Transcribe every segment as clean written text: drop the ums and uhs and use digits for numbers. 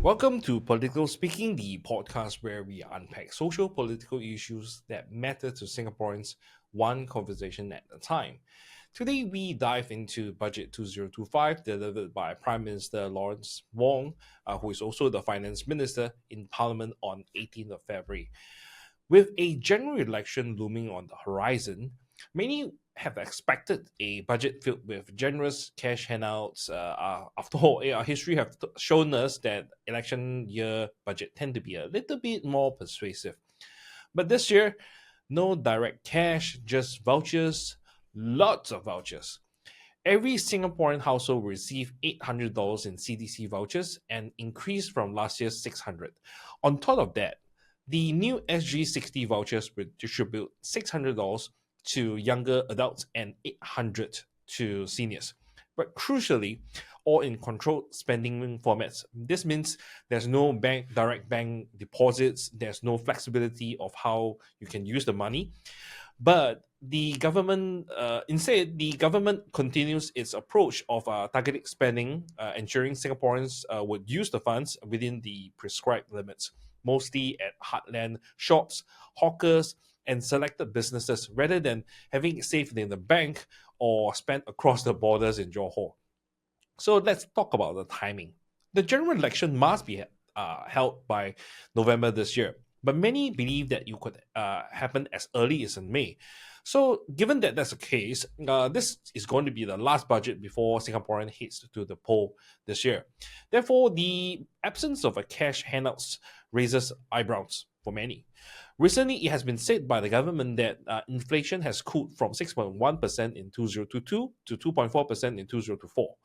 Welcome to Political Speaking, the podcast where we unpack social political issues that matter to Singaporeans, one conversation at a time. Today, we dive into Budget 2025, delivered by Prime Minister Lawrence Wong, who is also the Finance Minister in Parliament on 18th of February. With a general election looming on the horizon, many have expected a budget filled with generous cash handouts. After all, our history have shown us that election year budget tend to be a little bit more persuasive. But this year, no direct cash, just vouchers, lots of vouchers. Every Singaporean household received $800 in CDC vouchers, an increase from last year's 600. On top of that, the new SG60 vouchers will distribute $600 to younger adults and 800 to seniors. But crucially, all in controlled spending formats. This means there's no direct bank deposits, there's no flexibility of how you can use the money. But the government, instead, the government continues its approach of targeted spending, ensuring Singaporeans would use the funds within the prescribed limits, mostly at heartland shops, hawkers, and selected businesses, rather than having it saved in the bank or spent across the borders in Johor. So let's talk about the timing. The general election must be held by November this year, but many believe that it could happen as early as in May. So, given that that's the case, this is going to be the last budget before Singaporean heads to the poll this year. Therefore, the absence of a cash handouts raises eyebrows for many. Recently, it has been said by the government that inflation has cooled from 6.1% in 2022 to 2.4% in 2024.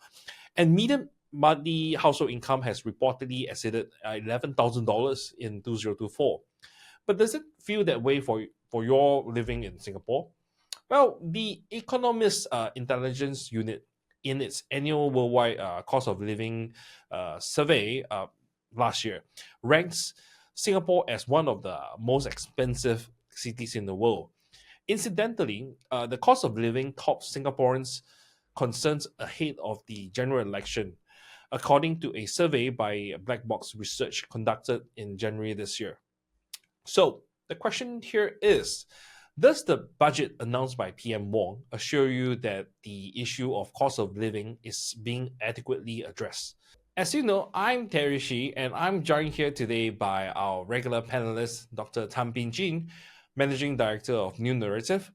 And median monthly household income has reportedly exceeded $11,000 in 2024. But does it feel that way for your living in Singapore? Well, the Economist Intelligence Unit, in its annual worldwide cost of living survey last year, ranks Singapore as one of the most expensive cities in the world. Incidentally, the cost of living tops Singaporeans' concerns ahead of the general election, according to a survey by Black Box Research conducted in January this year. So, the question here is, does the budget announced by PM Wong assure you that the issue of cost of living is being adequately addressed? As you know, I'm Terry Shi, and I'm joined here today by our regular panelist, Dr. Thum Ping Tjin, Managing Director of New Naratif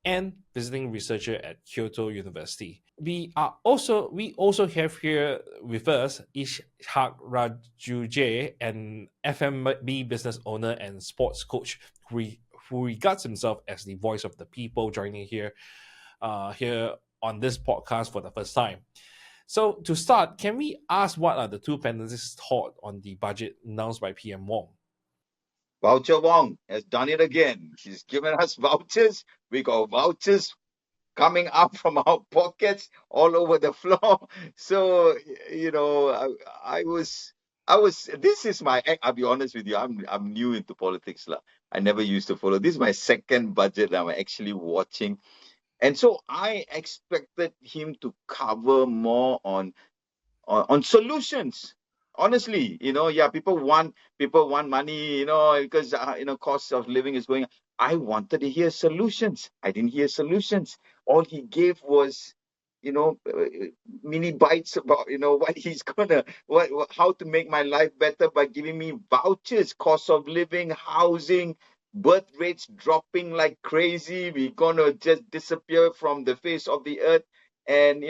and visiting researcher at Kyoto University. We also have here with us Ish'haq Rajoo Jay, an F&B business owner and sports coach who regards himself as the voice of the people, joining here on this podcast for the first time. So to start, can we ask what are the two panelists' thoughts on the budget announced by PM Wong? Voucher Wong has done it again. He's given us vouchers. We got vouchers coming up from our pockets all over the floor. So, this is my, I'll be honest with you, I'm new into politics. I never used to follow. This is my second budget that I'm actually watching. And so I expected him to cover more on solutions. Honestly, people want money, because cost of living is going up. I wanted to hear solutions. I didn't hear solutions. All he gave was, mini bites about, what he's gonna, how to make my life better by giving me vouchers, cost of living, housing, birth rates dropping like crazy. We're gonna just disappear from the face of the earth. And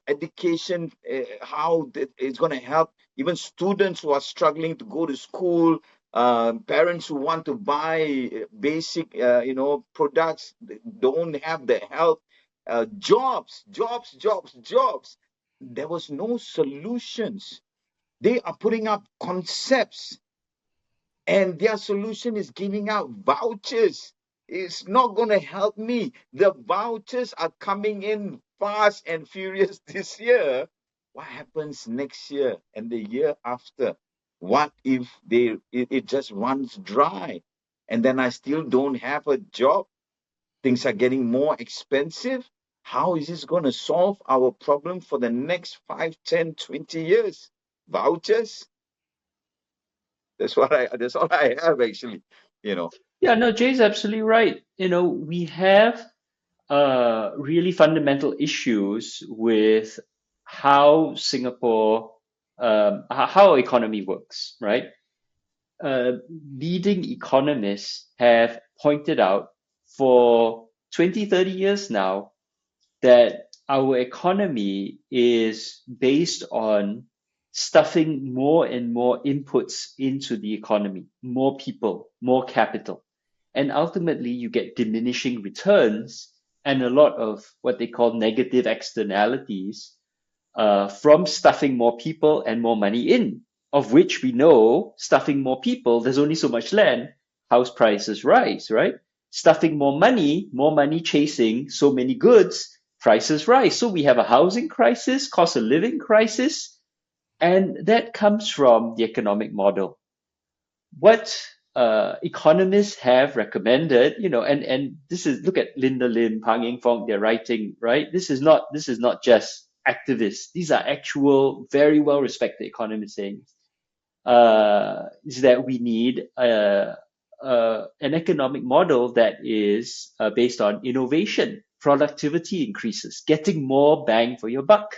education, how it's going to help even students who are struggling to go to school, parents who want to buy basic products, don't have the help, jobs. There was no solutions. They are putting up concepts, and their solution is giving out vouchers. It's not going to help me. The vouchers are coming in fast and furious this year. What happens next year and the year after? What if it just runs dry, and then I still don't have a job? Things are getting more expensive. How is this going to solve our problem for the next 5, 10, 20 years? Vouchers? That's all I have actually. You know. Yeah, no, Jay's absolutely right. We have really fundamental issues with how Singapore, how our economy works, right? uh, Leading economists have pointed out for 20, 30 years now that our economy is based on stuffing more and more inputs into the economy, more people, more capital. And ultimately, you get diminishing returns and a lot of what they call negative externalities from stuffing more people and more money in, of which we know stuffing more people, there's only so much land, house prices rise, right? Stuffing more money chasing so many goods, prices rise. So we have a housing crisis, cost of living crisis, and that comes from the economic model. What economists have recommended, and this is, look at Linda Lim, Pang Eng Fong, they're writing, right? This is not just activists. These are actual, very well respected economists saying is that we need an economic model that is based on innovation, productivity increases, getting more bang for your buck.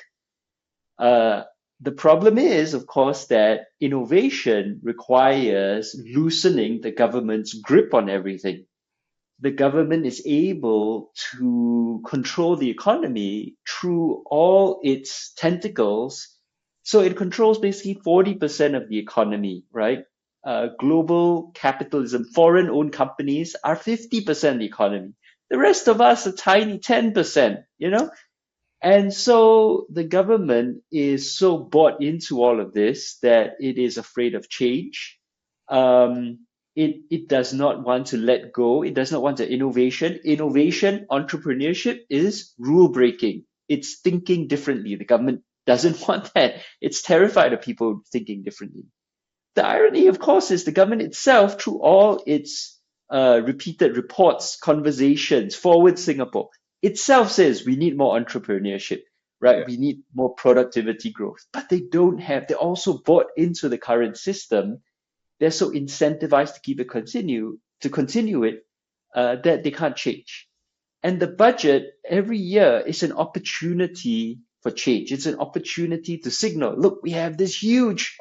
Uh, the problem is, of course, that innovation requires loosening the government's grip on everything. The government is able to control the economy through all its tentacles. So it controls basically 40% of the economy, right? Global capitalism, foreign owned companies are 50% of the economy. The rest of us are tiny 10%, and so the government is so bought into all of this that it is afraid of change. It does not want to let go. It does not want the innovation. Innovation, entrepreneurship is rule breaking. It's thinking differently. The government doesn't want that. It's terrified of people thinking differently. The irony, of course, is the government itself, through all its repeated reports, conversations, Forward Singapore, itself says we need more entrepreneurship, right? Yeah. We need more productivity growth. But they're also bought into the current system. They're so incentivized to continue it, that they can't change. And the budget every year is an opportunity for change. It's an opportunity to signal, look, we have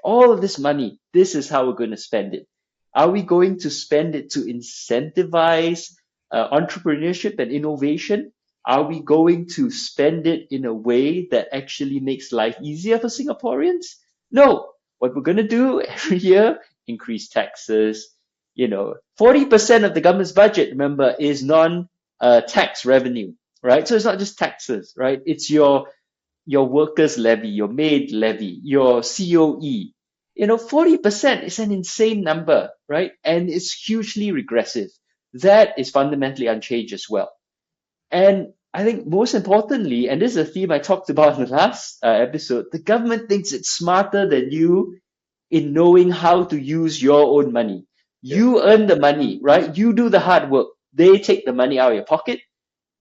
all of this money. This is how we're going to spend it. Are we going to spend it to incentivize entrepreneurship and innovation? Are we going to spend it in a way that actually makes life easier for Singaporeans? No. What we're going to do every year, increase taxes. 40% of the government's budget, remember, is tax revenue, right? So it's not just taxes, right? It's your workers levy, your maid levy, your COE. 40% is an insane number, right? And it's hugely regressive. That is fundamentally unchanged as well. And I think most importantly, and this is a theme I talked about in the last episode, the government thinks it's smarter than you in knowing how to use your own money. Yeah. You earn the money, right? You do the hard work. They take the money out of your pocket,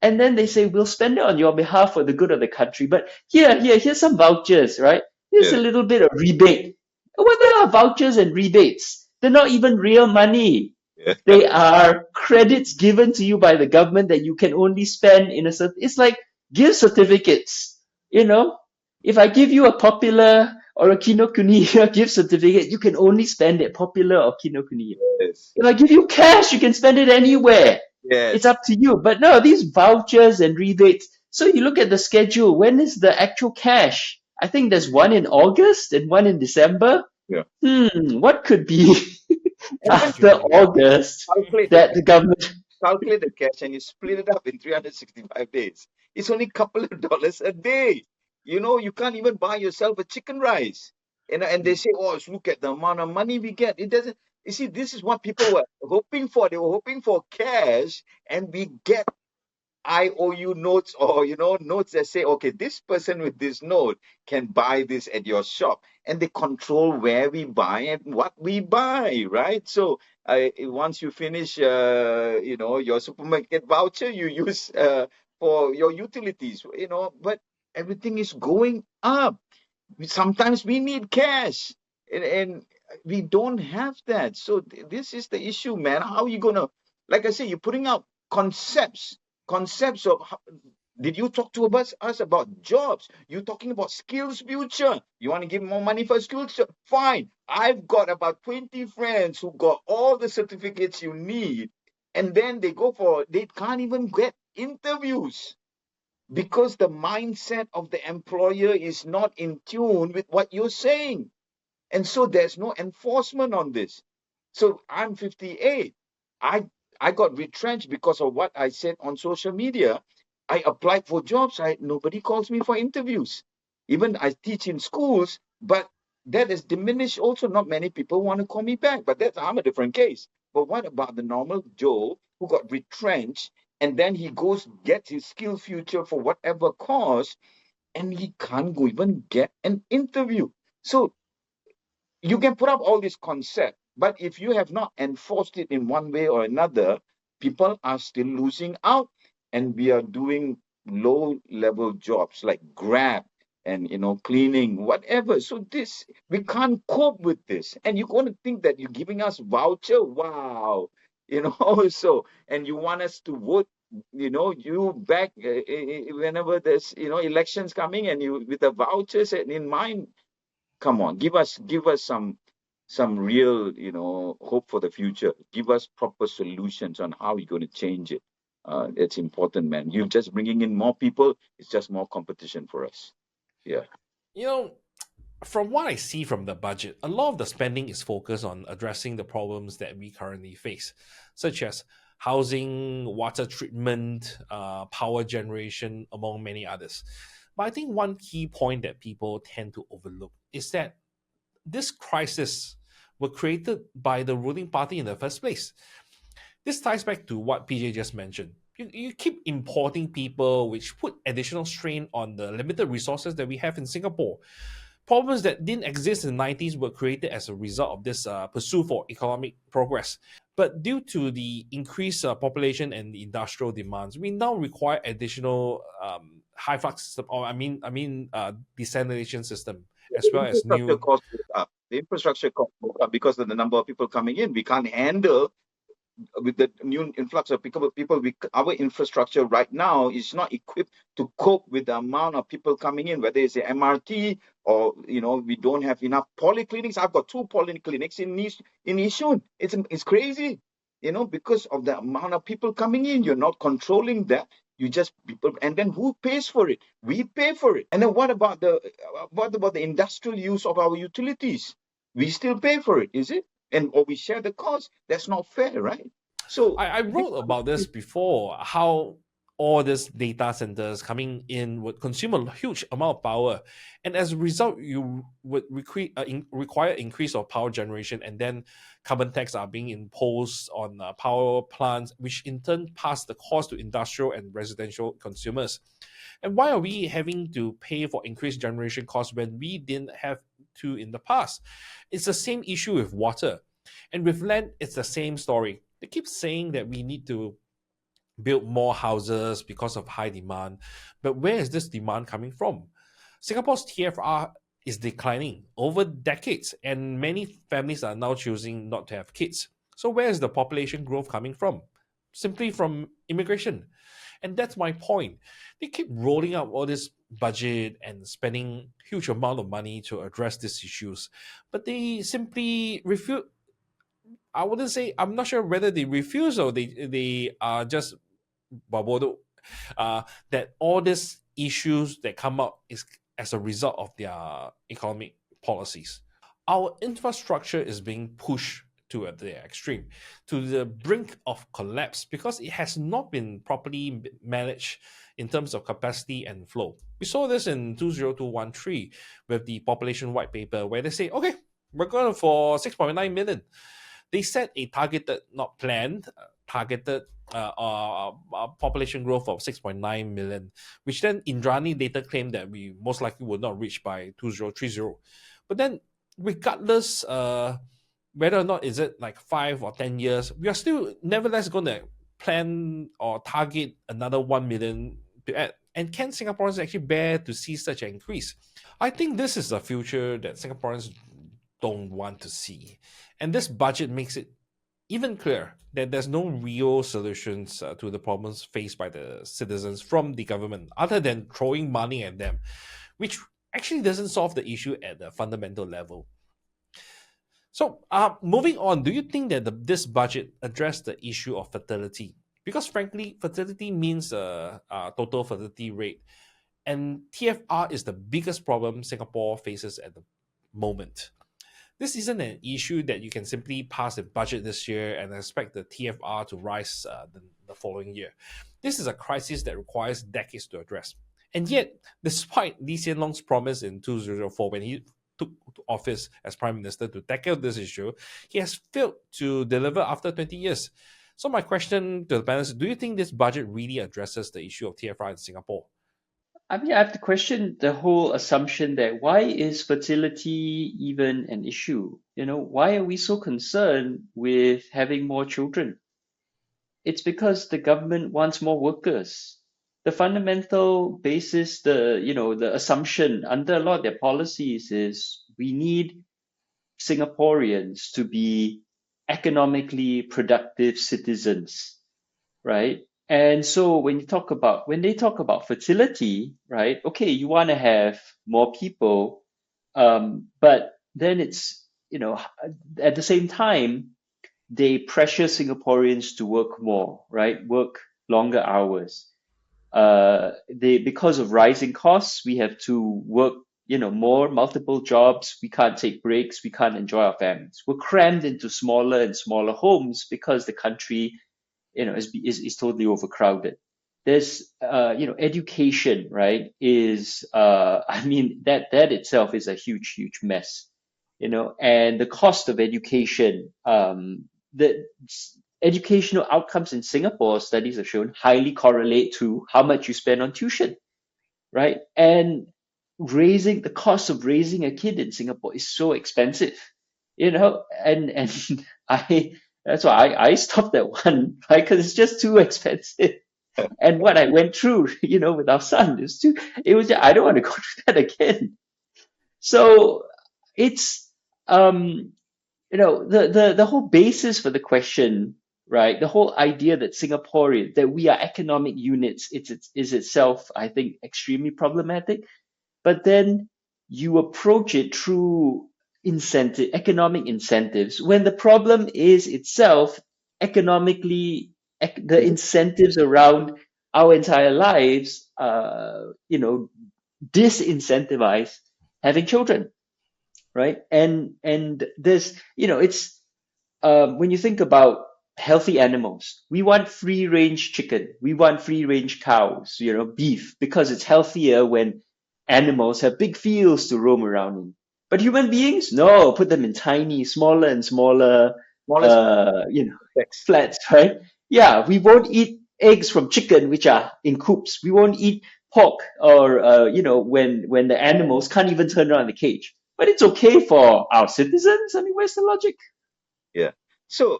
and then they say, we'll spend it on your behalf for the good of the country. But here's some vouchers, right? Here's Yeah. a little bit of rebate. What the hell are vouchers and rebates? They're not even real money. Yeah. They are credits given to you by the government that you can only spend in a certain. It's like gift certificates. If I give you a Popular or a Kinokuniya gift certificate, you can only spend it Popular or Kinokuniya. Yes. If I give you cash, you can spend it anywhere. It's Yes. up to you. But no, these vouchers and rebates. So you look at the schedule. When is the actual cash? I think there's one in August and one in December. Yeah. What could be And then after August calculate the that the government? calculate the cash and you split it up in 365 days. It's only a couple of dollars a day. You can't even buy yourself a chicken rice. And they say, oh, look at the amount of money we get. It doesn't. You see, this is what people were hoping for. They were hoping for cash, and we get IOU notes, or notes that say, okay, this person with this note can buy this at your shop, and they control where we buy and what we buy, right? So once you finish your supermarket voucher, you use for your utilities, but everything is going up. Sometimes we need cash, and we don't have that. So this is the issue, man. How are you gonna, like I say, you're putting out concepts of did you talk to us about jobs? You're talking about skills future. You want to give more money for skills future? Fine. I've got about 20 friends who got all the certificates you need, and then they can't even get interviews because the mindset of the employer is not in tune with what you're saying. And so there's no enforcement on this. So I'm 58. I I got retrenched because of what I said on social media. I applied for jobs. Nobody calls me for interviews. Even I teach in schools, but that is diminished also. Not many people want to call me back. But I'm a different case. But what about the normal Joe who got retrenched and then he goes gets his skill future for whatever cause and he can't go even get an interview? So you can put up all this concept, but if you have not enforced it in one way or another, people are still losing out, and we are doing low level jobs like Grab and cleaning, whatever. So this we can't cope with this, and you're going to think that you're giving us voucher. Wow, so and you want us to vote. You back whenever there's elections coming, and you with the vouchers in mind. Come on, give us some real hope for the future. Give us proper solutions on how you're going to change it. It's important, man. You're just bringing in more people. It's just more competition for us. Yeah. You know, from what I see from the budget, a lot of the spending is focused on addressing the problems that we currently face, such as housing, water treatment, power generation, among many others. But I think one key point that people tend to overlook is that this crisis were created by the ruling party in the first place. This ties back to what PJ just mentioned. You keep importing people, which put additional strain on the limited resources that we have in Singapore. Problems that didn't exist in the 90s were created as a result of this pursuit for economic progress. But due to the increased population and the industrial demands, we now require additional high flux system, or desalination system, as well as Infrastructure new. costs goes up. The infrastructure costs go up because of the number of people coming in. We can't handle with the new influx of people, our infrastructure right now is not equipped to cope with the amount of people coming in, whether it's the MRT or we don't have enough polyclinics. I've got 2 polyclinics in Yishun. It's crazy, because of the amount of people coming in. You're not controlling that. You just people, and then who pays for it? We pay for it. And then what about the industrial use of our utilities? We still pay for it, is it? Or we share the cost. That's not fair, right? So I wrote about this before, how all these data centers coming in would consume a huge amount of power, and as a result you would require increase of power generation, and then carbon tax are being imposed on power plants, which in turn pass the cost to industrial and residential consumers. And why are we having to pay for increased generation costs when we didn't have to in the past? It's the same issue with water, and with land it's the same story. They keep saying that we need to build more houses because of high demand. But where is this demand coming from? Singapore's TFR is declining over decades, and many families are now choosing not to have kids. So, where is the population growth coming from? Simply from immigration. And that's my point. They keep rolling out all this budget and spending huge amount of money to address these issues, but they simply refuse. I wouldn't say, I'm not sure whether they refuse or they are just babodo, that all these issues that come up is as a result of their economic policies. Our infrastructure is being pushed to the extreme, to the brink of collapse, because it has not been properly managed in terms of capacity and flow. We saw this in 20213 with the population white paper, where they say, okay, we're going for 6.9 million. They set a targeted, not planned, targeted population growth of 6.9 million, which then Indrani later claimed that we most likely would not reach by 2030. But then, regardless whether or not is it like 5 or 10 years, we are still nevertheless going to plan or target another 1 million to add. And can Singaporeans actually bear to see such an increase? I think this is the future that Singaporeans don't want to see. And this budget makes it even clearer that there's no real solutions to the problems faced by the citizens from the government other than throwing money at them, which actually doesn't solve the issue at the fundamental level. So, moving on, do you think that this budget addressed the issue of fertility? Because frankly, fertility means a total fertility rate, and TFR is the biggest problem Singapore faces at the moment. This isn't an issue that you can simply pass a budget this year and expect the TFR to rise the following year. This is a crisis that requires decades to address. And yet, despite Lee Hsien Loong's promise in 2004 when he took office as Prime Minister to tackle this issue, he has failed to deliver after 20 years. So my question to the panelists, do you think this budget really addresses the issue of TFR in Singapore? I mean, I have to question the whole assumption that why is fertility even an issue? Why are we so concerned with having more children? It's because the government wants more workers. The fundamental basis, the assumption under a lot of their policies is we need Singaporeans to be economically productive citizens, right? And so when they talk about fertility, right? Okay, you want to have more people, but then it's at the same time they pressure Singaporeans to work more, right? Work longer hours. Because of rising costs, we have to work, more multiple jobs. We can't take breaks. We can't enjoy our families. We're crammed into smaller and smaller homes because the country, is totally overcrowded. There's, education, right? I mean, that itself is a huge, huge mess, and the cost of education, the educational outcomes in Singapore, studies have shown, highly correlate to how much you spend on tuition, right? And the cost of raising a kid in Singapore is so expensive, and I that's why I stopped at one, right? Because it's just too expensive. And what I went through, with our son I don't want to go through that again. So it's the whole basis for the question, right? The whole idea that that we are economic units, is itself, I think, extremely problematic. But then you approach it through economic incentives, when the problem is itself the incentives around our entire lives, disincentivize having children, right? And there's, it's when you think about healthy animals, we want free range chicken, we want free range cows, beef, because it's healthier when animals have big fields to roam around in. But human beings, no, put them in tiny, smaller and smaller, Smallest sex. flats, right? Yeah, we won't eat eggs from chicken, which are in coops. We won't eat pork, or when the animals can't even turn around the cage. But it's okay for our citizens. I mean, where's the logic? Yeah. So,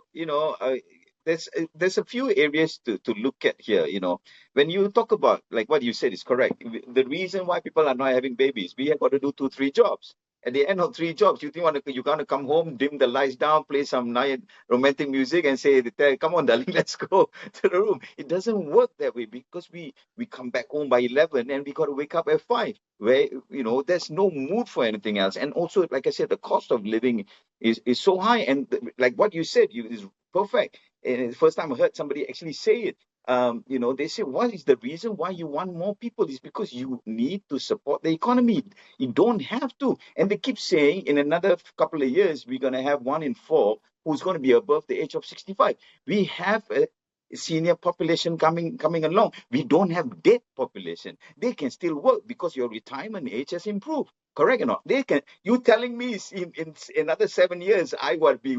there's a few areas to look at here. When you talk about, like what you said is correct. The reason why people are not having babies, we have got to do 2, 3 jobs. At the end of 3 jobs, you're gonna come home, dim the lights down, play some nice romantic music, and say, "Come on, darling, let's go to the room." It doesn't work that way, because we come back home by 11 and we got to wake up at 5, where there's no mood for anything else. And also, like I said, the cost of living is so high, and like what you said, is perfect. And the first time I heard somebody actually say it. They say, what is the reason why you want more people? Is because you need to support the economy. You don't have to. And they keep saying in another couple of years, we're going to have 1 in 4 who's going to be above the age of 65. We have a senior population coming along. We don't have dead population. They can still work because your retirement age has improved. Correct or not? They can. You telling me in another 7 years I would be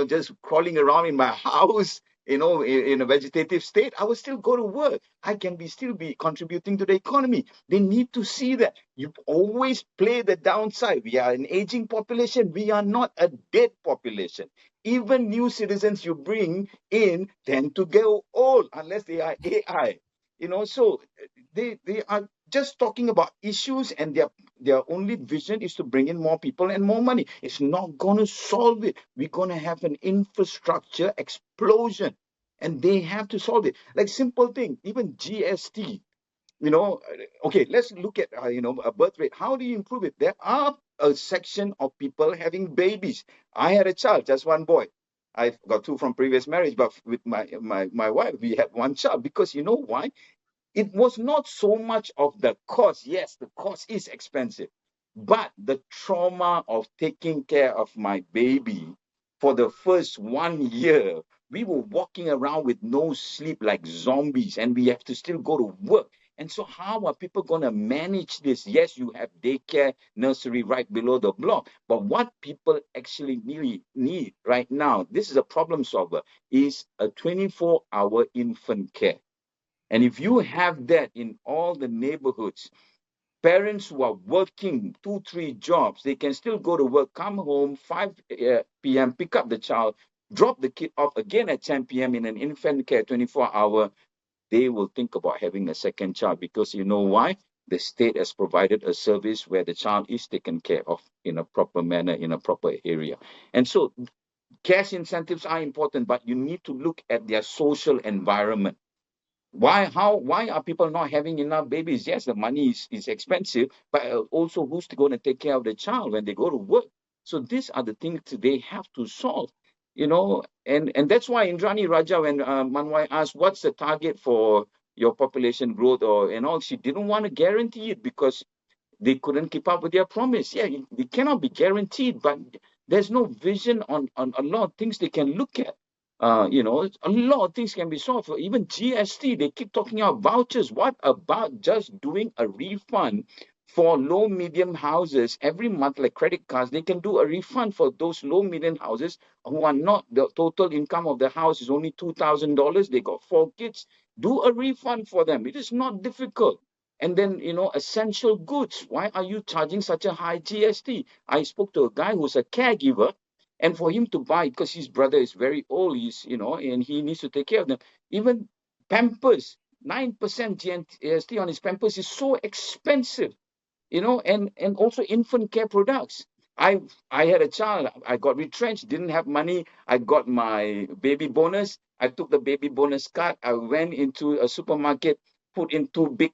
just crawling around in my house, in a vegetative state? I will still go to work. I can still be contributing to the economy. They need to see that. You always play the downside. We are an aging population. We are not a dead population. Even new citizens you bring in tend to get old unless they are AI. So they are just talking about issues, and their only vision is to bring in more people and more money. It's not going to solve it. We're going to have an infrastructure explosion, and they have to solve it. Like simple thing, even GST. Okay, let's look at a birth rate. How do you improve it? There are a section of people having babies. I had a child, just one boy. I've got two from previous marriage, but with my wife, we had one child. Because you know why? It was not so much of the cost. Yes, the cost is expensive, but the trauma of taking care of my baby for the first 1 year, we were walking around with no sleep like zombies, and we have to still go to work. And so, how are people going to manage this? Yes, you have daycare, nursery right below the block, but what people actually need right now, this is a problem solver, is a 24-hour infant care. And if you have that in all the neighborhoods, parents who are working 2, 3 jobs, they can still go to work, come home 5 p.m., pick up the child, drop the kid off again at 10 p.m. in an infant care 24-hour. They will think about having a second child, because you know why? The state has provided a service where the child is taken care of in a proper manner, in a proper area. And so cash incentives are important, but you need to look at their social environment. Why are people not having enough babies? Yes, the money is expensive, but also who's going to take care of the child when they go to work? So these are the things they have to solve, and that's why Indrani Raja, when Manwai asked what's the target for your population growth and all, she didn't want to guarantee it because they couldn't keep up with their promise. Yeah, it cannot be guaranteed, but there's no vision on a lot of things they can look at. A lot of things can be solved. Even GST, they keep talking about vouchers. What about just doing a refund for low medium houses every month, like credit cards? They can do a refund for those low medium houses who are not, the total income of the house is only $2,000. They got 4 kids. Do a refund for them. It is not difficult. And then, essential goods. Why are you charging such a high GST? I spoke to a guy who's a caregiver, and for him to buy, because his brother is very old, and he needs to take care of them. Even Pampers, 9% GST on his Pampers is so expensive, and also infant care products. I had a child, I got retrenched, didn't have money. I got my baby bonus. I took the baby bonus card. I went into a supermarket, put in 2 big,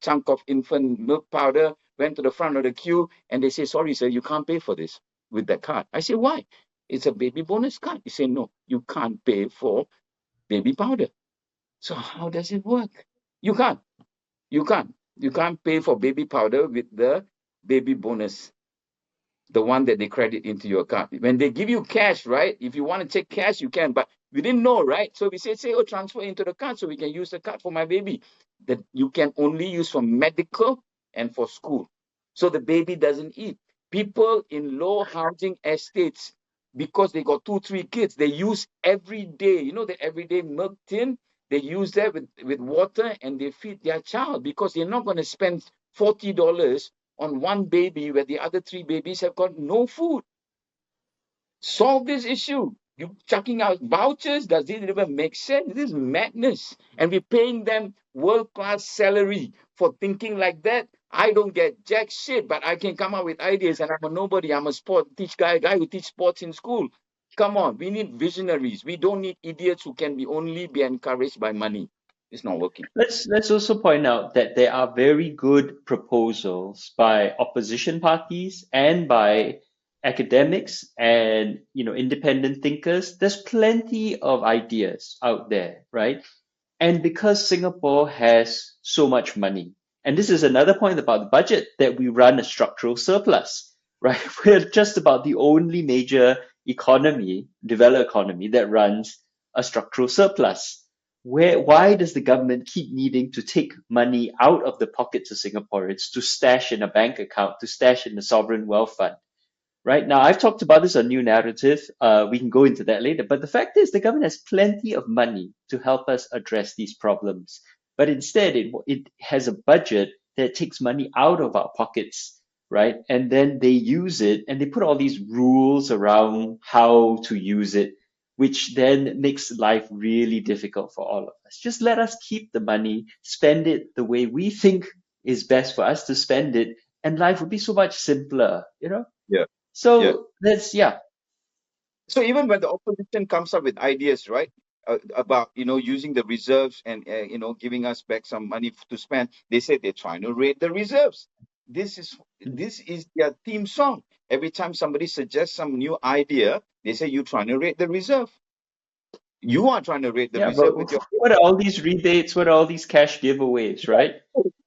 chunk of infant milk powder, went to the front of the queue, and they say, sorry, sir, you can't pay for this with that card. I say, why? It's a baby bonus card. He say, no, you can't pay for baby powder. So how does it work? You can't. You can't. You can't pay for baby powder with the baby bonus, the one that they credit into your account. When they give you cash, right? If you want to take cash, you can, but we didn't know, right? So we say, oh, transfer into the card so we can use the card for my baby. That you can only use for medical and for school. So the baby doesn't eat. People in low housing estates, because they got 2, 3 kids, they use every day, the everyday milk tin, they use that with water, and they feed their child, because they're not going to spend $40 on one baby where the other 3 babies have got no food. Solve this issue. You chucking out vouchers, does it even make sense? This is madness. And we're paying them world-class salary for thinking like that. I don't get jack shit, but I can come up with ideas, and I'm a nobody. I'm a guy who teach sports in school. Come on, we need visionaries. We don't need idiots who can only be encouraged by money. It's not working. Let's also point out that there are very good proposals by opposition parties and by academics and independent thinkers. There's plenty of ideas out there, right? And because Singapore has so much money, and this is another point about the budget, that we run a structural surplus, right? We're just about the only major developed economy that runs a structural surplus. Why does the government keep needing to take money out of the pockets of Singaporeans to stash in a bank account, to stash in the sovereign wealth fund? Right now, I've talked about this on New Naratif. We can go into that later. But the fact is, the government has plenty of money to help us address these problems. But instead, it has a budget that takes money out of our pockets, right? And then they use it, and they put all these rules around how to use it, which then makes life really difficult for all of us. Just let us keep the money, spend it the way we think is best for us to spend it, and life would be so much simpler, you know? Yeah. Yeah. So that's, yeah. So even when the opposition comes up with ideas, right, about using the reserves and giving us back some money to spend, they say they're trying to raid the reserves. This is their theme song. Every time somebody suggests some new idea, they say you're trying to raid the reserve. You are trying to raid the Yeah, but reserve with your. what are all these rebates? What are all these cash giveaways, right?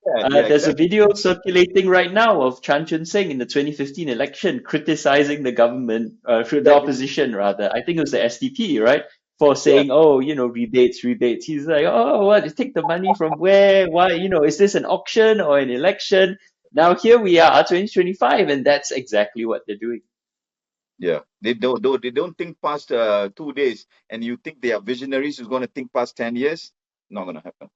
Yeah, There's a exactly. video circulating right now of Chan Chun Sing in the 2015 election criticizing the government, the Exactly. opposition rather. I think it was the SDP, right? For Yeah, saying, oh, rebates, rebates. He's like, oh, what? You take the money from where? Why? Is this an auction or an election? Now here we are, 2025, and that's exactly what they're doing. yeah. They don't think past 2 days, and you think they are visionaries who's going to think past 10 years? Not going to happen.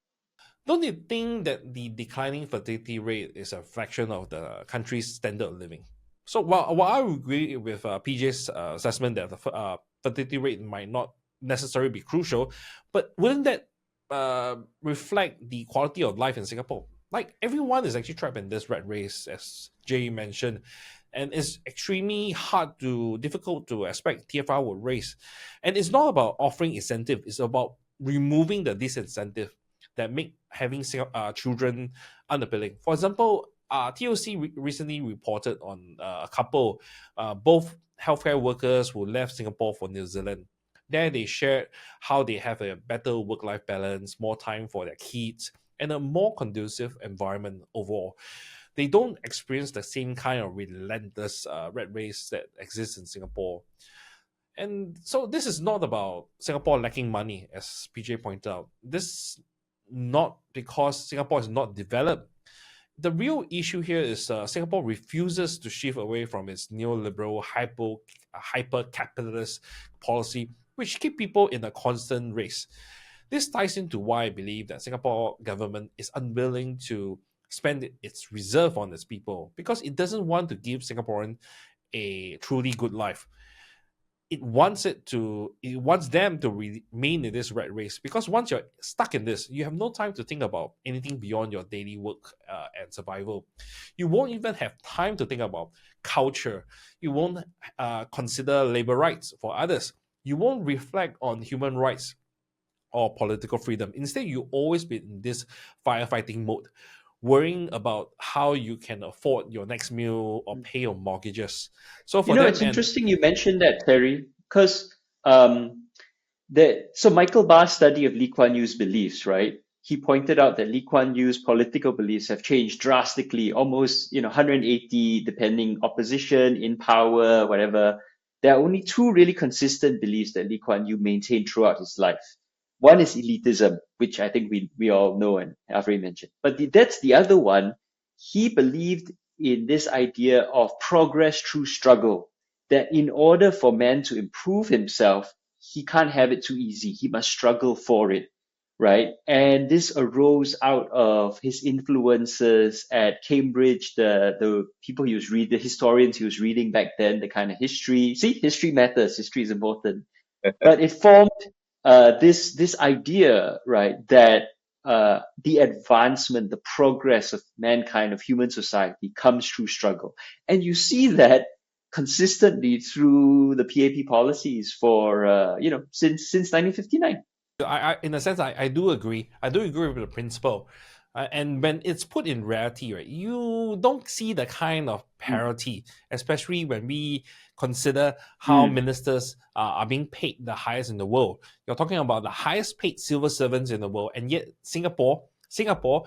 Don't you think that the declining fertility rate is a fraction of the country's standard of living? So while I agree with PJ's assessment that the fertility rate might not necessarily be crucial, but wouldn't that reflect the quality of life in Singapore? Like everyone is actually trapped in this rat race, as Jay mentioned, and it's extremely difficult to expect TFR will raise. And it's not about offering incentive; it's about removing the disincentive that make having children unappealing. For example, TOC recently reported on a couple, both healthcare workers who left Singapore for New Zealand. There they shared how they have a better work-life balance, more time for their kids, and a more conducive environment overall. They don't experience the same kind of relentless rat race that exists in Singapore. And so this is not about Singapore lacking money, as PJ pointed out. This not because Singapore is not developed. The real issue here is Singapore refuses to shift away from its neoliberal, hyper capitalist policy, which keep people in a constant race. This ties into why I believe that Singapore government is unwilling to spend its reserve on its people because it doesn't want to give Singaporeans a truly good life. It wants them to remain in this rat race because once you're stuck in this, you have no time to think about anything beyond your daily work and survival. You won't even have time to think about culture. You won't consider labor rights for others. You won't reflect on human rights or political freedom. Instead, you always be in this firefighting mode, worrying about how you can afford your next meal or pay your mortgages. So for them, It's and interesting you mentioned that, Terry, because so Michael Barr's study of Lee Kuan Yew's beliefs, right? He pointed out that Lee Kuan Yew's political beliefs have changed drastically, almost 180, depending opposition, in power, whatever. There are only two really consistent beliefs that Lee Kuan Yew maintained throughout his life. One is elitism, which I think we all know and I've already mentioned. But that's the other one. He believed in this idea of progress through struggle, that in order for man to improve himself, he can't have it too easy. He must struggle for it, right? And this arose out of his influences at Cambridge, the people he was reading, the historians he was reading back then, the kind of history. See, history matters. History is important. But it formed this idea, right, that the advancement, the progress of mankind, of human society, comes through struggle, and you see that consistently through the PAP policies for since 1959. in a sense, I do agree. I do agree with the principle. And when it's put in reality, right, you don't see the kind of Mm, parity, especially when we consider how mm, ministers are being paid the highest in the world. You're talking about the highest paid civil servants in the world, and yet Singapore, mm.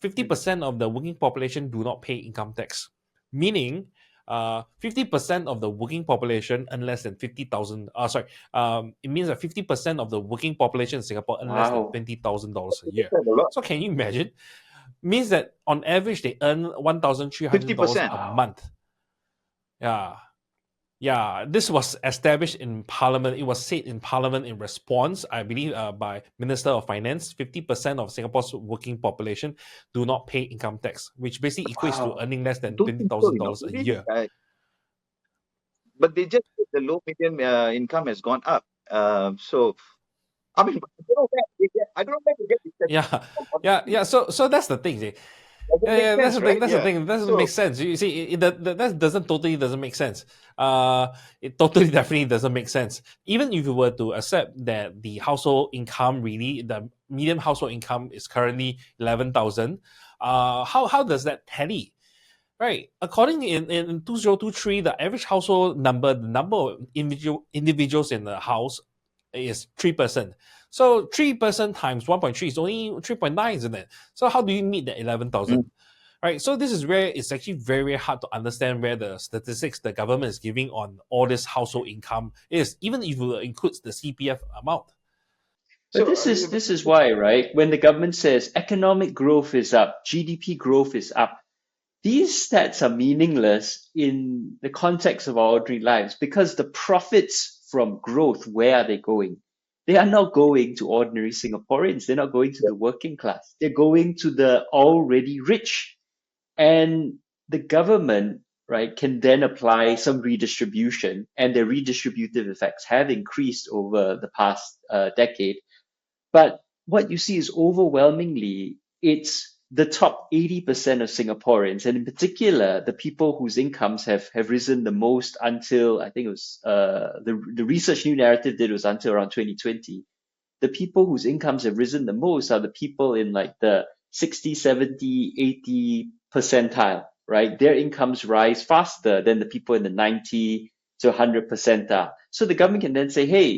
50% of the working population do not pay income tax, meaning 50% of the working population earn less than 50,000. It means that 50% of the working population in Singapore earn less than Wow. $20,000 a year. A lot. So can you imagine? Means that on average they earn $1,300 50%. a Wow. month. Yeah. Yeah, this was established in Parliament. It was said in Parliament in response, I believe, by Minister of Finance. 50% of Singapore's working population do not pay income tax, which basically equates to Wow. earning less than Don't twenty think so, thousand dollars a Really? year. But they just the low median income has gone up. So I mean, I don't know where they get this Yeah, statistic from, yeah, honestly. yeah. So that's the thing. See. Doesn't make Yeah, that's sense, the thing. right? That's the Yeah. thing. It doesn't make So sense. You see, that doesn't make sense. It totally definitely doesn't make sense. Even if you were to accept that the household income, really the median household income is currently 11,000, how does that tally? Right. According in 2023, the average household number, the number of individuals in the house is 3%. So 3% times 1.3 is only 3.9, isn't it? So how do you meet the 11,000? mm, Right. So this is where it's actually very, very hard to understand where the statistics the government is giving on all this household income is, even if it includes the CPF amount. But so this is why, right? When the government says economic growth is up, GDP growth is up, these stats are meaningless in the context of our ordinary lives because the profits from growth, where are they going? They are not going to ordinary Singaporeans. They're not going to the working class. They're going to the already rich. And the government, right, can then apply some redistribution, and the redistributive effects have increased over the past decade. But what you see is overwhelmingly, it's the top 80% of Singaporeans, and in particular, the people whose incomes have risen the most until I think it was the research New Naratif did was until around 2020. The people whose incomes have risen the most are the people in like the 60, 70, 80 percentile, right? Their incomes rise faster than the people in the 90 to 100 percentile. So the government can then say, hey,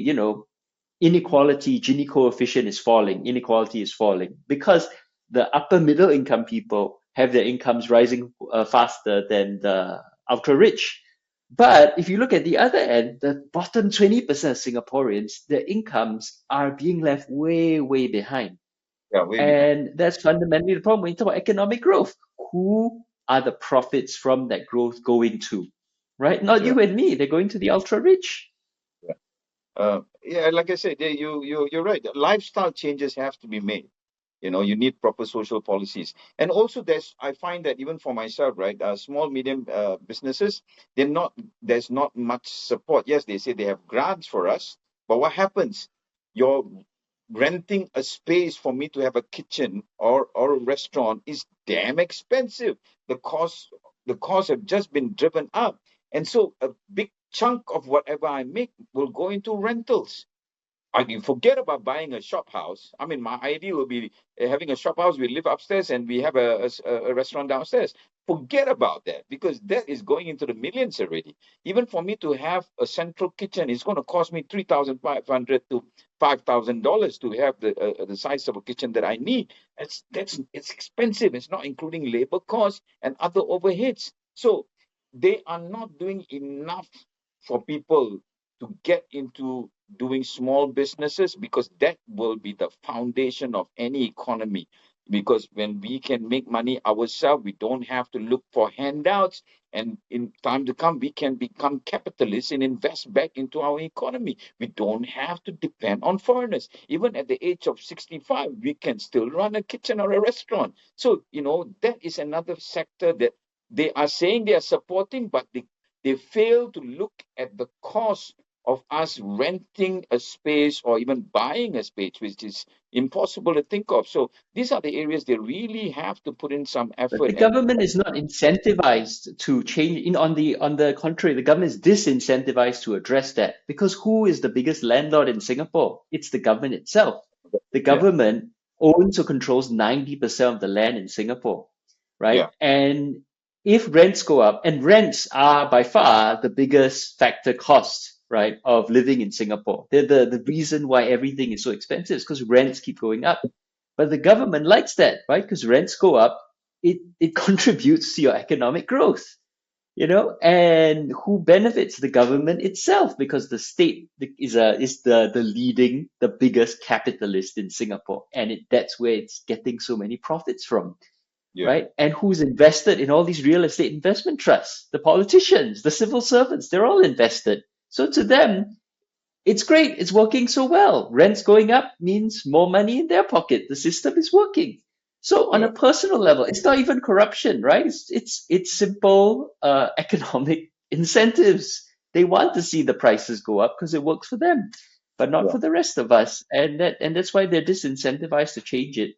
inequality, Gini coefficient is falling, inequality is falling because the upper middle income people have their incomes rising faster than the ultra rich. But if you look at the other end, the bottom 20% of Singaporeans, their incomes are being left way, way behind. yeah, way behind. And that's fundamentally the problem when you talk about economic growth. Who are the profits from that growth going to? Right? Not Yeah. you and me. They're going to the ultra rich. Yeah. Yeah, like I said, yeah, you're right. Lifestyle changes have to be made. You need proper social policies, and also I find that even for myself, right, small medium businesses, there's not much support. Yes, they say they have grants for us, but what happens? You're renting a space for me to have a kitchen or a restaurant is damn expensive. The costs have just been driven up, and so a big chunk of whatever I make will go into rentals. I can forget about buying a shop house. I mean, my idea would be having a shop house. We live upstairs and we have a restaurant downstairs. Forget about that because that is going into the millions already. Even for me to have a central kitchen, it's going to cost me $3,500 to $5,000 to have the size of a kitchen that I need. It's expensive. It's not including labor costs and other overheads. So they are not doing enough for people to get into doing small businesses because that will be the foundation of any economy. Because when we can make money ourselves, we don't have to look for handouts. And in time to come, we can become capitalists and invest back into our economy. We don't have to depend on foreigners. Even at the age of 65, we can still run a kitchen or a restaurant. So, that is another sector that they are saying they are supporting, but they fail to look at the cost of us renting a space or even buying a space, which is impossible to think of. So these are the areas they really have to put in some But the effort. And government is not incentivized to change. On the contrary, the government is disincentivized to address that because who is the biggest landlord in Singapore? It's the government itself. The yeah, government owns or controls 90% of the land in Singapore, right? yeah, And if rents go up, and rents are by far the biggest factor cost, right, of living in Singapore. They're the reason why everything is so expensive is because rents keep going up. But the government likes that, right? Because rents go up, it contributes to your economic growth, and who benefits? The government itself, because the state is the leading, the biggest capitalist in Singapore, and that's where it's getting so many profits from, yeah, right? And who's invested in all these real estate investment trusts? The politicians, the civil servants, they're all invested. So to them, it's great. It's working so well. Rents going up means more money in their pocket. The system is working. So on yeah, a personal level, it's not even corruption, right? It's simple economic incentives. They want to see the prices go up because it works for them, but not yeah. for the rest of us. And that's why they're disincentivized to change it.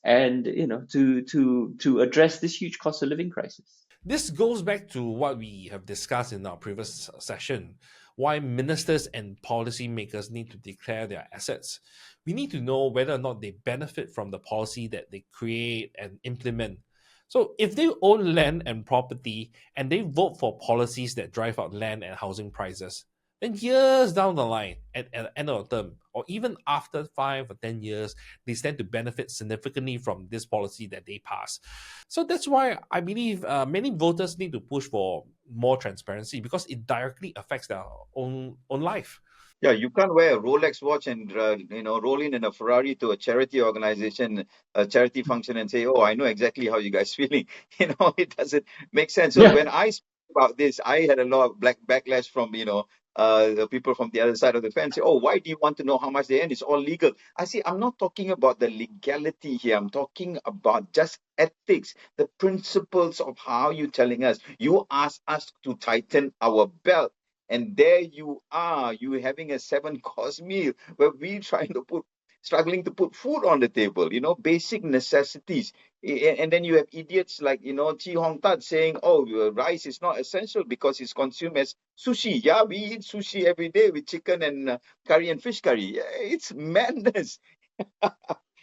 and to address this huge cost of living crisis. This goes back to what we have discussed in our previous session, why ministers and policymakers need to declare their assets. We need to know whether or not they benefit from the policy that they create and implement. So if they own land and property and they vote for policies that drive up land and housing prices, then years down the line, at the end of the term, or even after 5 or 10 years, they stand to benefit significantly from this policy that they pass. So that's why I believe many voters need to push for more transparency because it directly affects their own life. Yeah, you can't wear a Rolex watch and roll in a Ferrari to a charity organization, a charity function, and say, "Oh, I know exactly how you guys feeling." It doesn't make sense. So Yeah. when I speak about this, I had a lot of backlash from the people from the other side of the fence. Say, "Oh, why do you want to know how much they earn? It's all legal." I say, I'm not talking about the legality here. I'm talking about just ethics, the principles of how you telling us. You ask us to tighten our belt. And there you are, you having a 7-course meal where we struggling to put food on the table, basic necessities. And then you have idiots like, Chi Hong Tat saying, oh, rice is not essential because it's consumed as sushi. Yeah, we eat sushi every day with chicken and curry and fish curry. Yeah, it's madness.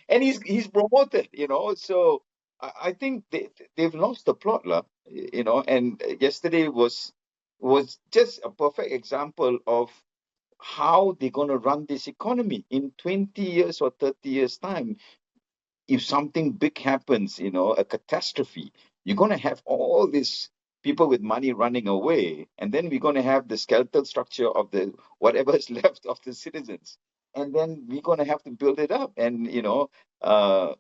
And he's promoted, So I think they've lost the plot, and yesterday was just a perfect example of how they're going to run this economy in 20 years or 30 years time. If something big happens, a catastrophe, you're going to have all these people with money running away, and then we're going to have the skeletal structure of the whatever is left of the citizens, and then we're going to have to build it up. And uh,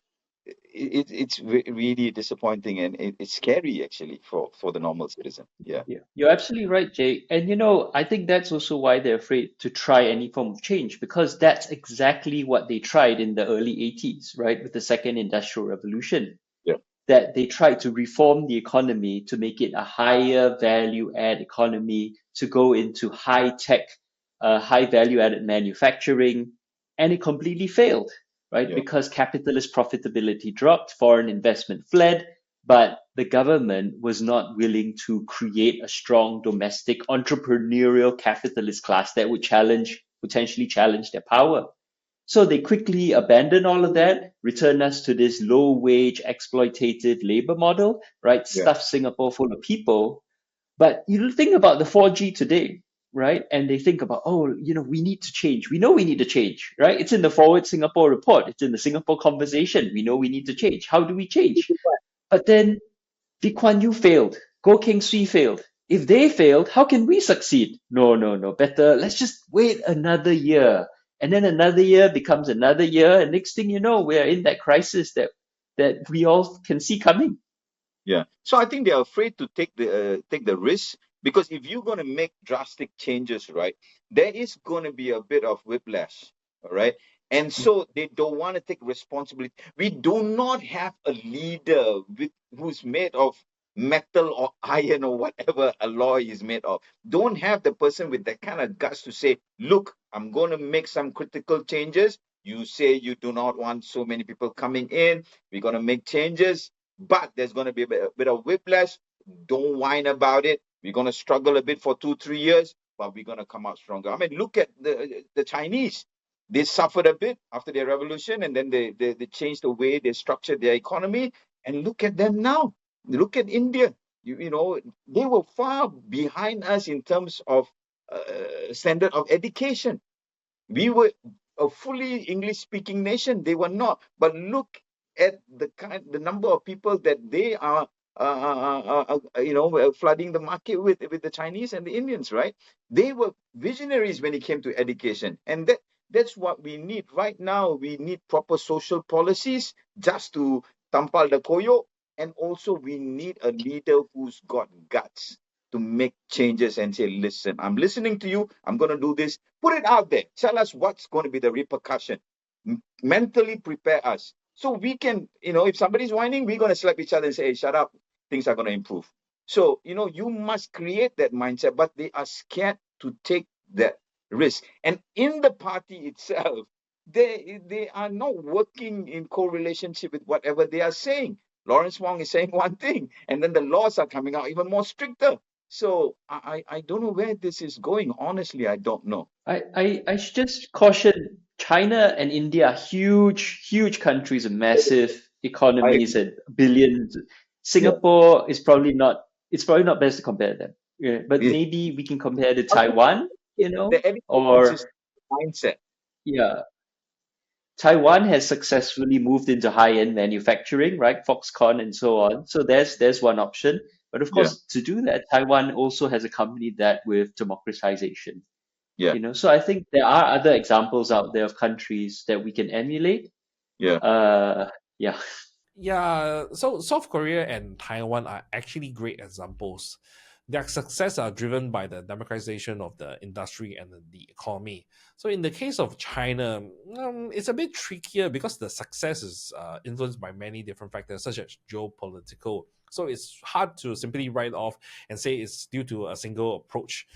it's really disappointing, and it's scary actually for the normal citizen. Yeah. Yeah, you're absolutely right, Jay. And I think that's also why they're afraid to try any form of change, because that's exactly what they tried in the early 80s, right? With the second industrial revolution, Yeah. that they tried to reform the economy to make it a higher value add economy, to go into high tech, high value added manufacturing, and it completely failed, right? Yeah. Because capitalist profitability dropped, foreign investment fled, but the government was not willing to create a strong domestic entrepreneurial capitalist class that would potentially challenge their power. So they quickly abandoned all of that, return us to this low wage, exploitative labor model, right? Yeah. Stuff Singapore full of people. But you think about the 4G today, right? And they think about, oh, we need to change. We know we need to change, right? It's in the Forward Singapore report. It's in the Singapore conversation. We know we need to change. How do we change? But then Lee Kuan Yew failed. Goh Keng Swee failed. If they failed, how can we succeed? No, no, no. Better, let's just wait another year. And then another year becomes another year. And next thing you know, we're in that crisis that we all can see coming. Yeah. So I think they're afraid to take the risk, because if you're going to make drastic changes, right, there is going to be a bit of whiplash, all right? And so they don't want to take responsibility. We do not have a leader who's made of metal or iron or whatever alloy is made of. Don't have the person with that kind of guts to say, look, I'm going to make some critical changes. You say you do not want so many people coming in. We're going to make changes, but there's going to be a bit of whiplash. Don't whine about it. We're going to struggle a bit for 2-3 years, but we're going to come out stronger. I mean, look at the Chinese. They suffered a bit after their revolution, and then they changed the way they structured their economy. And look at them now. Look at India. They were far behind us in terms of standard of education. We were a fully English-speaking nation. They were not. But look at the number of people that they are, flooding the market with the Chinese and the Indians, right? They were visionaries when it came to education, and that's what we need right now. We need proper social policies just to tampal the koyo, and also we need a leader who's got guts to make changes and say, listen, I'm listening to you. I'm going to do this. Put it out there. Tell us what's going to be the repercussion. Mentally prepare us. So we can, if somebody's whining, we're going to slap each other and say, hey, shut up. Things are going to improve. So, you must create that mindset, but they are scared to take that risk. And in the party itself, they are not working in co-relationship with whatever they are saying. Lawrence Wong is saying one thing, and then the laws are coming out even more stricter. So I don't know where this is going. Honestly, I don't know. I should just caution China and India are huge countries, massive I economies agree. and billions. Yeah. Singapore is probably not, it's probably not best to compare them. Yeah, but Yeah. maybe we can compare to I think Taiwan, the education or system mindset. yeah, Taiwan has successfully moved into high-end manufacturing, right? Foxconn and so on. So there's one option. But of Yeah. course, to do that, Taiwan also has accompanied that with democratization. Yeah. So I think there are other examples out there of countries that we can emulate. Yeah. Yeah. Yeah, so South Korea and Taiwan are actually great examples. Their success are driven by the democratization of the industry and the economy. So in the case of China, it's a bit trickier because the success is influenced by many different factors, such as geopolitical. So it's hard to simply write off and say it's due to a single approach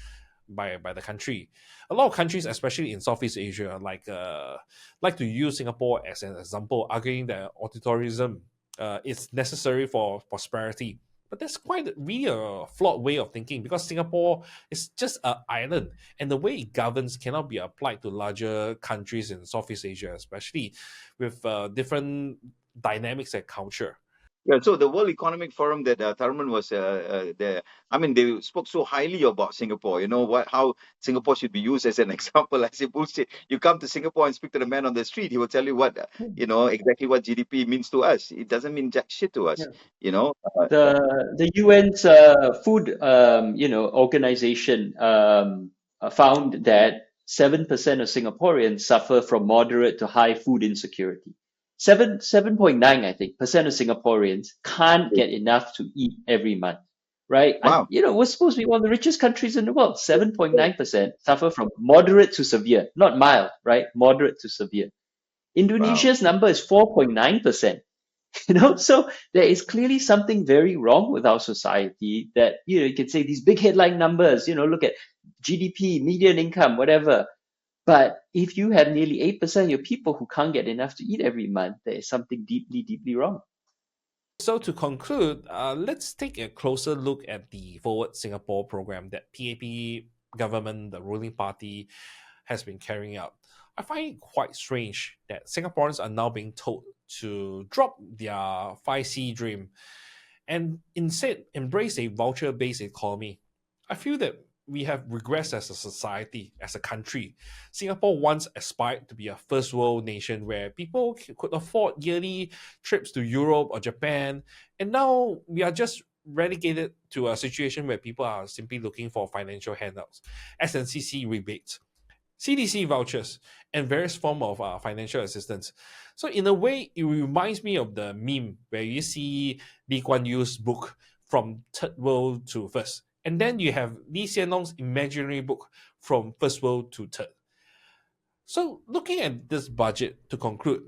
by the country. A lot of countries, especially in Southeast Asia, like to use Singapore as an example, arguing that authoritarianism is necessary for prosperity. But that's quite really a flawed way of thinking because Singapore is just an island, and the way it governs cannot be applied to larger countries in Southeast Asia, especially with different dynamics and culture. Yeah, so the World Economic Forum that Thurman was there, I mean, they spoke so highly about Singapore. You know what? How Singapore should be used as an example. I say bullshit. You come to Singapore and speak to the man on the street, he will tell you what, exactly what GDP means to us. It doesn't mean jack shit to us. Yeah. You know, The UN's food organization found that 7% of Singaporeans suffer from moderate to high food insecurity. 7.9, I think, percent of Singaporeans can't get enough to eat every month, right? And wow. we're supposed to be one of the richest countries in the world. 7.9% suffer from moderate to severe, not mild, right? Moderate to severe. Wow. Indonesia's number is 4.9%. So there is clearly something very wrong with our society that you can say these big headline numbers, look at GDP, median income, whatever. But if you have nearly 8% of your people who can't get enough to eat every month, there is something deeply wrong. So to conclude, let's take a closer look at the Forward Singapore program that PAP government, the ruling party, has been carrying out. I find it quite strange that Singaporeans are now being told to drop their 5C dream and instead embrace a voucher-based economy. I feel that we have regressed as a society, as a country. Singapore once aspired to be a first world nation where people could afford yearly trips to Europe or Japan, and now we are just relegated to a situation where people are simply looking for financial handouts, SNCC rebates, CDC vouchers, and various form of financial assistance. So in a way, it reminds me of the meme where you see Lee Kuan Yew's book from third world to first, and then you have Lee Hsien Loong's imaginary book from first world to third. So looking at this budget to conclude,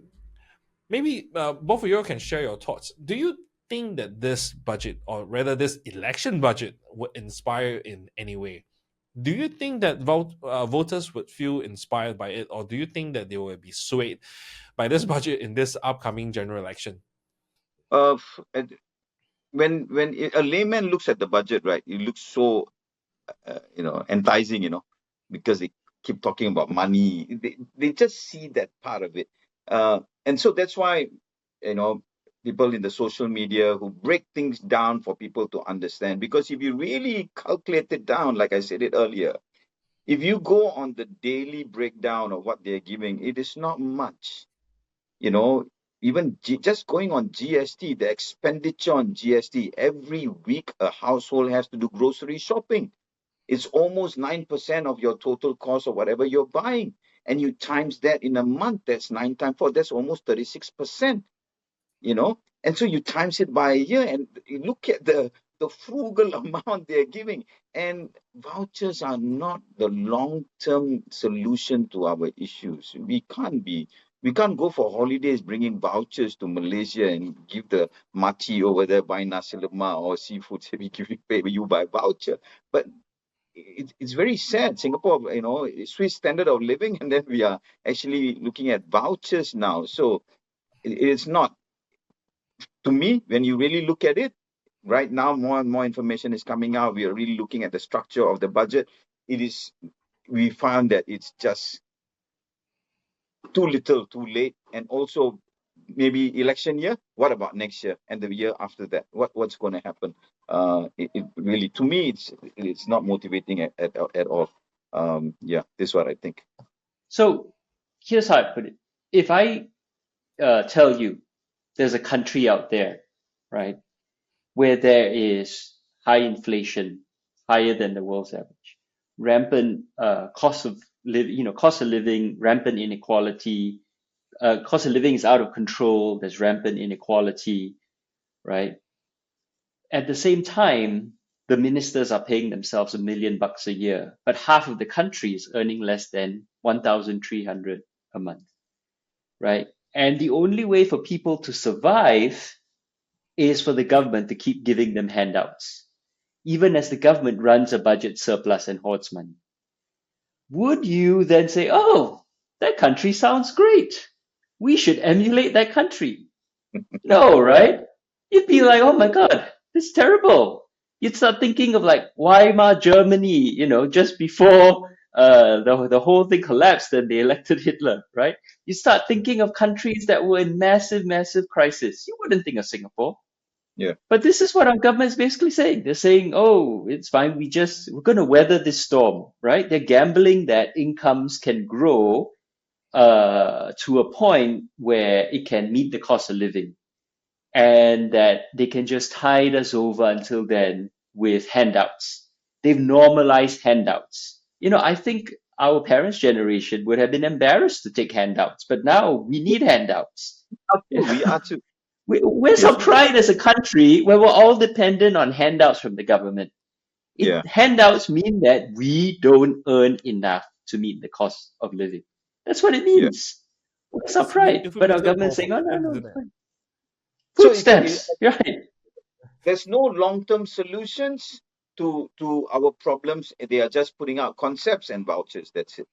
maybe both of you can share your thoughts. Do you think that this budget, or rather this election budget, would inspire in any way? Do you think that voters would feel inspired by it, or do you think that they will be swayed by this budget in this upcoming general election? Uh, f- and a layman looks at the budget, right, it looks so enticing, because they keep talking about money. They just see that part of it. And so that's why, you know, people in the social media who break things down for people to understand. Because if you really calculate it down, like I said it earlier, if you go on the daily breakdown of what they're giving, it is not much. You know, even just going on GST, the expenditure on GST, every week a household has to do grocery shopping. It's almost 9% of your total cost of whatever you're buying. And you times that in a month, that's 9 times 4, that's almost 36%, And so you times it by a year and you look at the frugal amount they're giving. And vouchers are not the long-term solution to our issues. We can't go for holidays bringing vouchers to Malaysia and give the makcik over there buy nasi lemak or seafood, say we give you pay, you buy voucher. But it's very sad. Singapore, Swiss standard of living, and then we are actually looking at vouchers now. So it's not, to me, when you really look at it, right now, more and more information is coming out. We are really looking at the structure of the budget. We found that it's just too little, too late, and also maybe election year. What about next year and the year after that? What's going to happen? It really, to me, it's not motivating at all. This is what I think. So here's how I put it. If I tell you there's a country out there, right, where there is high inflation, higher than the world's average, rampant cost of living, rampant inequality, cost of living is out of control, there's rampant inequality, right? At the same time, the ministers are paying themselves $1 million a year, but half of the country is earning less than 1,300 a month, right? And the only way for people to survive is for the government to keep giving them handouts, even as the government runs a budget surplus and hoards money. Would you then say, oh, that country sounds great, we should emulate that country? No, right? You'd be like, oh my God, this is terrible. You'd start thinking of like Weimar Germany, just before the whole thing collapsed and they elected Hitler, right? You start thinking of countries that were in massive, massive crisis. You wouldn't think of Singapore. Yeah. But this is what our government is basically saying. They're saying, oh, it's fine. We're going to weather this storm, right? They're gambling that incomes can grow to a point where it can meet the cost of living, and that they can just tide us over until then with handouts. They've normalized handouts. I think our parents' generation would have been embarrassed to take handouts, but now we need handouts. We are too. Where's our pride as a country where we're all dependent on handouts from the government? Yeah. Handouts mean that we don't earn enough to meet the cost of living. That's what it means. Where's our pride? But our government's saying, oh, no, it's fine. Food stamps, right? There's no long-term solutions to our problems. They are just putting out concepts and vouchers. That's it.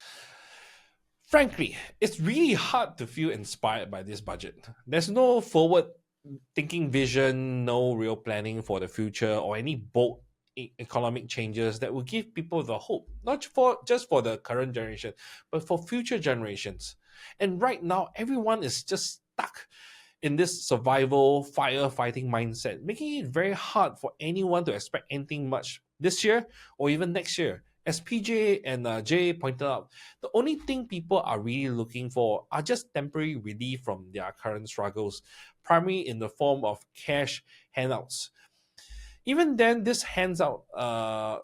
Frankly, it's really hard to feel inspired by this budget. There's no forward-thinking vision, no real planning for the future, or any bold economic changes that will give people the hope, not just for the current generation, but for future generations. And right now, everyone is just stuck in this survival, firefighting mindset, making it very hard for anyone to expect anything much this year or even next year. As PJ and Jay pointed out, the only thing people are really looking for are just temporary relief from their current struggles, primarily in the form of cash handouts. Even then, this handout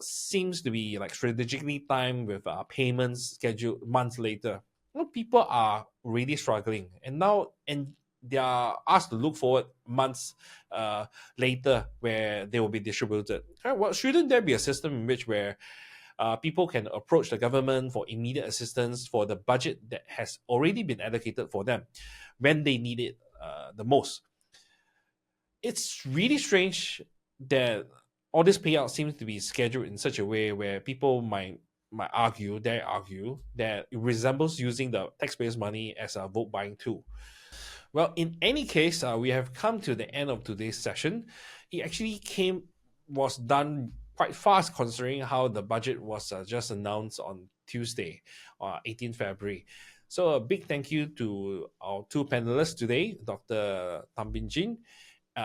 seems to be like strategically timed with payments scheduled months later. People are really struggling, and they are asked to look forward months later where they will be distributed. Well, shouldn't there be a system in which where people can approach the government for immediate assistance for the budget that has already been allocated for them when they need it the most? It's really strange that all this payout seems to be scheduled in such a way where people might argue that it resembles using the taxpayers' money as a vote buying tool. Well, in any case, we have come to the end of today's session. It actually was done quite fast considering how the budget was just announced on Tuesday, 18 February. So a big thank you to our two panelists today, Dr. Thum Ping Tjin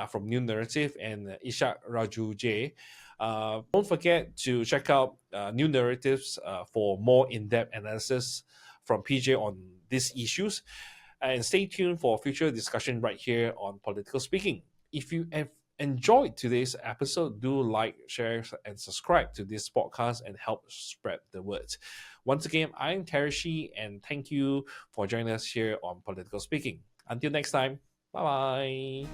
from New Naratif and Ish'haq Rajoo Jay. Don't forget to check out New Narratives for more in-depth analysis from PJ on these issues. And stay tuned for future discussion right here on Political Speaking. If you have enjoyed today's episode, do like, share, and subscribe to this podcast and help spread the word. Once again, I'm Tereshi, and thank you for joining us here on Political Speaking. Until next time, bye-bye.